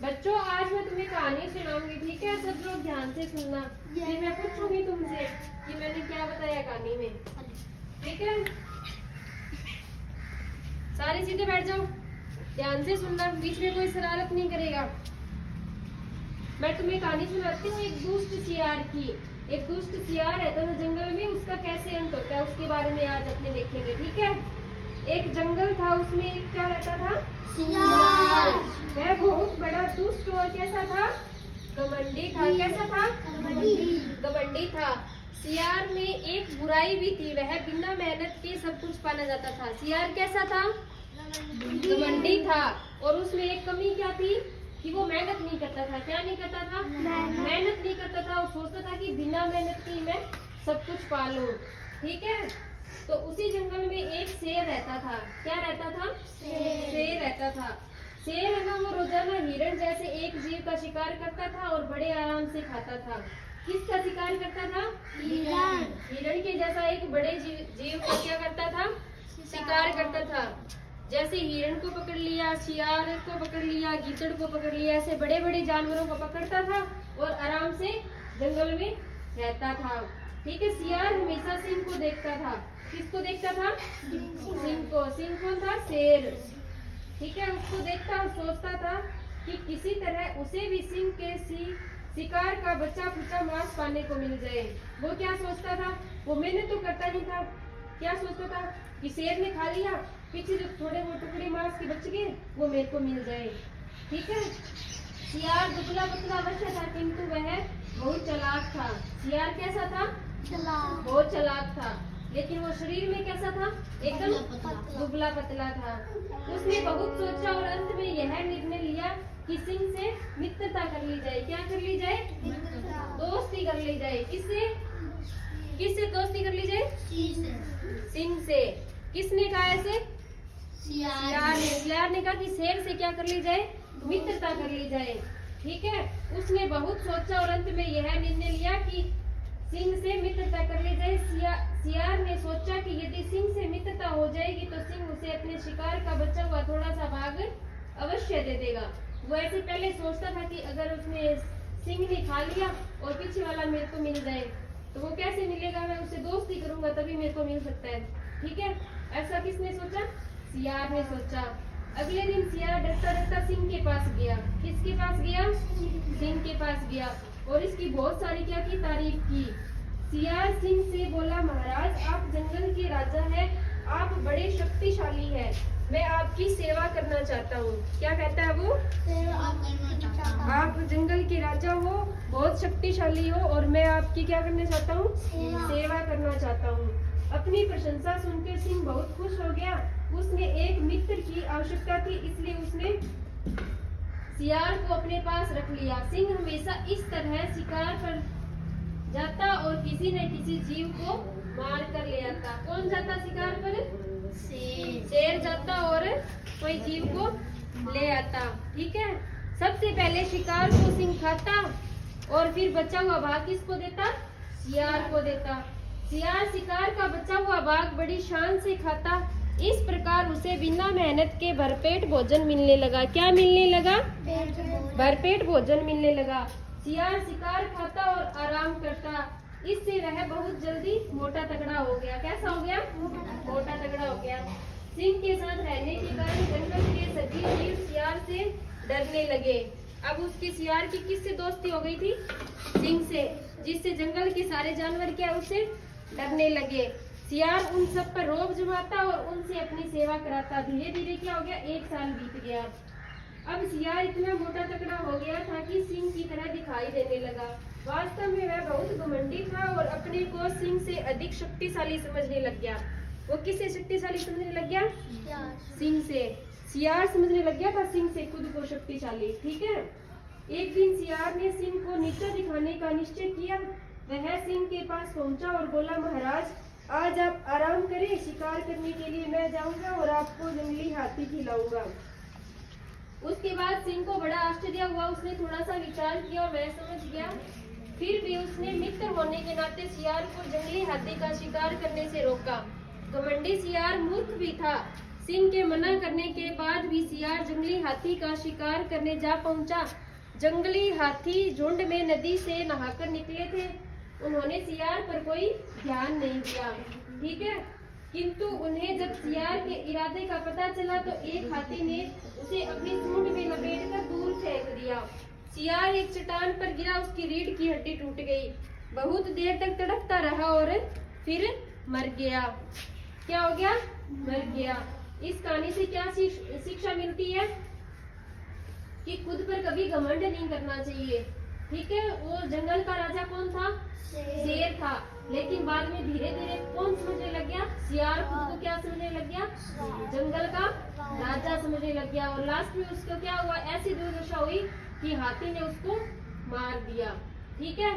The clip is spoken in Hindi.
बच्चों आज मैं तुम्हें कहानी सुनाऊंगी, ठीक है? सब लोग ध्यान से सुनना। फिर मैं पूछूंगी तुमसे कि मैंने क्या बताया कहानी में, ठीक है? सारे सीधे बैठ जाओ, ध्यान से सुनना, बीच में कोई शरारत नहीं करेगा। मैं तुम्हें कहानी सुनाती हूँ एक दुष्ट सियार की। एक दुष्ट सियार रहता था जंगल में, उसका कैसे अंत होता है उसके बारे में आज अपने देखेंगे, ठीक है? एक जंगल था, उसमें एक क्या रहता था? सियार। वह बहुत बड़ा दुष्ट और कैसा था? घमंडी था। कैसा था? घमंडी था। सियार में एक बुराई भी थी, वह बिना मेहनत के सब कुछ पाना जाता था। सियार कैसा था? घमंडी था। और उसमें एक कमी क्या थी कि वो मेहनत नहीं करता था। क्या नहीं करता था? मेहनत नहीं करता था। वो सोचता था कि बिना मेहनत की मैं सब कुछ पा लूं, ठीक है? तो उसी जंगल में एक शेर रहता था। क्या रहता था? शेर रहता था। शेर है ना, वो रोजाना हिरण जैसे एक जीव का शिकार करता था और बड़े आराम से खाता था। किसका शिकार करता था? हिरण के जैसा एक बड़े जीव का क्या करता था? शिकार करता था। जैसे हिरण को पकड़ लिया, सियार को पकड़ लिया, गीदड़ को पकड़ लिया, ऐसे बड़े बड़े जानवरों को पकड़ता था और आराम से जंगल में रहता था, ठीक है? सियार हमेशा सिंह को देखता था। किसको देखता था? सिंह को। सिंह कौन था? शेर, ठीक है? उसको देखता और सोचता था कि किसी तरह उसे भी सिंह के शिकार का बचा खुचा मांस पाने को मिल जाए। वो क्या सोचता था? वो मेहनत तो करता नहीं था। क्या सोचता था कि शेर ने खा लिया, पीछे जो थोड़े वो टुकड़े मांस के बच गए वो मेरे को मिल जाए, ठीक है? सियार दुबला पतला अवश्य था, किंतु वह बहुत चालाक था। सियार कैसा था? बहुत चालाक था, लेकिन वो शरीर में कैसा था? एकदम दुबला पतला था। उसने बहुत सोचा और अंत में यह निर्णय लिया कि सिंह से मित्रता कर ली जाए। क्या कर ली जाए? दोस्ती कर ली जाए। किससे? किससे दोस्ती कर ली जाए? सिंह से। किसने कहा ऐसे? सियार ने कहा कि शेर से क्या कर ली जाए? मित्रता कर ली जाए, ठीक है? उसने बहुत सोचा और अंत में यह निर्णय लिया कि सिंह से मित्रता कर ली जाए। सियार ने सोचा कि यदि सिंह से मित्रता हो जाएगी तो सिंह उसे अपने शिकार का बचा हुआ थोड़ा सा भाग अवश्य दे देगा। वो ऐसे पहले सोचता था कि अगर उसने सिंह ने खा लिया और पीछे वाला मेरे को मिल जाए तो वो कैसे मिलेगा? मैं उससे दोस्ती करूंगा तभी मेरे को मिल सकता है, ठीक है? ऐसा किसने सोचा? सियार ने सोचा। अगले दिन सियार डरता डरता सिंह के पास गया। किसके पास गया? सिंह के पास गया और इसकी बहुत सारी क्या की तारीफ की। सियार सिंह से बोला, महाराज आप जंगल के राजा हैं, आप बड़े शक्तिशाली हैं, मैं आपकी सेवा करना चाहता हूँ। क्या कहता है वो? आप जंगल के राजा हो, बहुत शक्तिशाली हो और मैं आपकी क्या करना चाहता हूँ? सेवा करना चाहता हूँ। अपनी प्रशंसा सुनकर सिंह बहुत खुश हो गया। उसने एक मित्र की आवश्यकता थी, इसलिए उसने सियार को अपने पास रख लिया। सिंह हमेशा इस तरह शिकार पर जाता और किसी न किसी जीव को मार कर ले आता। कौन जाता शिकार पर? शेर जाता और कोई जीव को ले आता, ठीक है? सबसे पहले शिकार को सिंह खाता और फिर बचा हुआ भाग किसको देता? सियार को देता। सियार शिकार का बचा हुआ भाग बड़ी शान से खाता। इस प्रकार उसे बिना मेहनत के भरपेट भोजन मिलने लगा। क्या मिलने लगा? भरपेट भोजन मिलने लगा। सियार शिकार खाता और आराम करता। इससे वह बहुत जल्दी मोटा तगड़ा हो गया। कैसा हो गया? मोटा तगड़ा हो गया। सिंह के साथ रहने के कारण जंगल के सभी जीव सियार से डरने लगे। अब उसकी सियार की किससे दोस्ती हो गई थी? सिंह से, जिससे जंगल के सारे जानवर क्या उससे डरने लगे। सियार उन सब पर रोब जमाता और उनसे अपनी सेवा कराता। धीरे धीरे क्या हो गया? 1 साल बीत गया। अब सियार इतना मोटा तगड़ा हो गया था कि सिंह की तरह दिखाई देने लगा। वास्तव में वह बहुत घमंडी था और अपने को सिंह से अधिक शक्तिशाली समझने लग गया। वो किससे शक्तिशाली समझने लग गया? सिंह से। सियार समझने लग गया था सिंह से खुद को शक्तिशाली, ठीक है? एक दिन सियार ने सिंह को नीचा दिखाने का निश्चय किया। वह सिंह के पास पहुंचा और बोला, महाराज आज आप आराम करें, शिकार करने के लिए मैं जाऊंगा और आपको जंगली हाथी खिलाऊंगा। उसके बाद सिंह को बड़ा आश्चर्य हुआ। उसने थोड़ा सा विचार किया और वह समझ गया। फिर भी उसने मित्र होने के नाते सियार को जंगली हाथी का शिकार करने से रोका। घमंडी सियार मूर्ख भी था। सिंह के मना करने के बाद भी सियार जंगली हाथी का शिकार करने जा पहुंचा। जंगली हाथी झुंड में नदी से नहाकर निकले थे। उन्होंने सियार पर कोई ध्यान नहीं दिया, ठीक है। किंतु उन्हें जब सियार के इरादे का पता चला तो एक हाथी ने उसे अपनी सूंड में लपेटकर दूर फेंक दिया। सियार एक चट्टान पर गिरा, उसकी रीढ़ की हड्डी टूट गई। बहुत देर तक तड़पता रहा और फिर मर गया। क्या हो गया? मर गया। इस कहानी से क्या शिक्षा मिलती है? कि खुद पर कभी घमंड नहीं करना चाहिए, ठीक है। वो जंगल का राजा कौन था? शेर था। लेकिन बाद में धीरे धीरे कौन समझने लग गया? सियार खुद को क्या समझने लग गया? जंगल का राजा समझने लग गया। और लास्ट में उसको क्या हुआ? ऐसी दुर्दशा हुई कि हाथी ने उसको मार दिया, ठीक है।